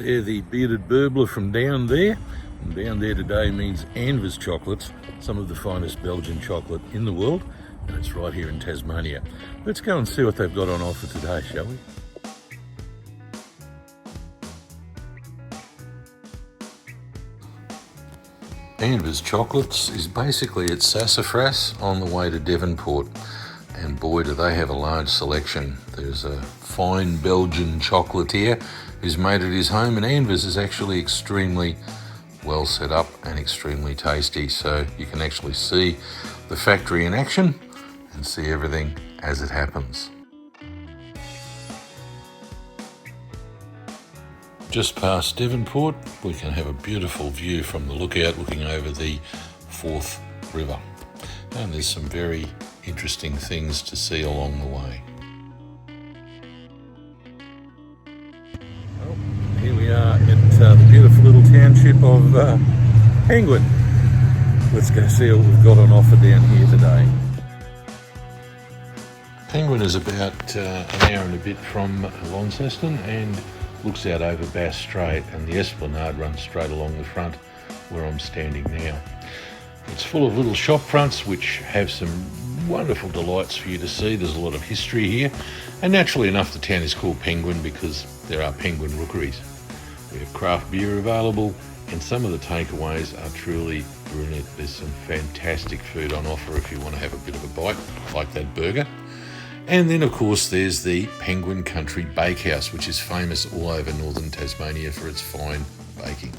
They're the Bearded Burbler from down there. And down there today means Anvers chocolates, some of the finest Belgian chocolate in the world, and it's right here in Tasmania. Let's go and see what they've got on offer today, shall we? Anvers Chocolates is basically at Sassafras on the way to Devonport, and boy do they have a large selection. There's a fine Belgian chocolatier who's made it his home, and Anvers is actually extremely well set up and extremely tasty, so you can actually see the factory in action and see everything as it happens. Just past Devonport, we can have a beautiful view from the lookout looking over the Forth River. And there's some very interesting things to see along the way. Well, here we are at the beautiful little township of Penguin. Let's go see what we've got on offer down here today. Penguin is about an hour and a bit from Launceston and looks out over Bass Strait, and the esplanade runs straight along the front where I'm standing now. It's full of little shop fronts which have some wonderful delights for you to see. There's a lot of history here, and naturally enough the town is called Penguin because there are penguin rookeries. We have craft beer available, and some of the takeaways are truly brilliant. There's some fantastic food on offer if you want to have a bit of a bite, like that burger. And then, of course, there's the Penguin Country Bakehouse, which is famous all over northern Tasmania for its fine baking.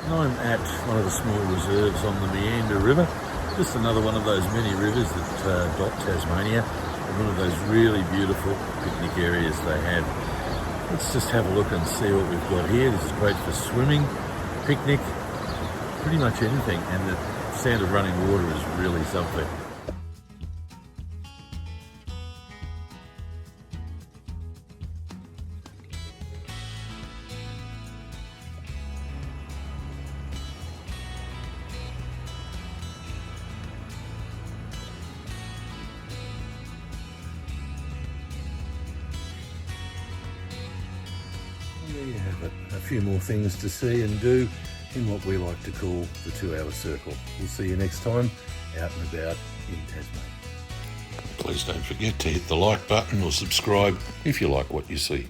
I'm at one of the small reserves on the Meander River, just another one of those many rivers that dot Tasmania, and one of those really beautiful picnic areas they have. Let's just have a look and see what we've got here. This is great for swimming, picnic, pretty much anything, and the sound of running water is really something. There you have it, a few more things to see and do in what we like to call the 2-hour circle. We'll see you next time out and about in Tasmania. Please don't forget to hit the like button or subscribe if you like what you see.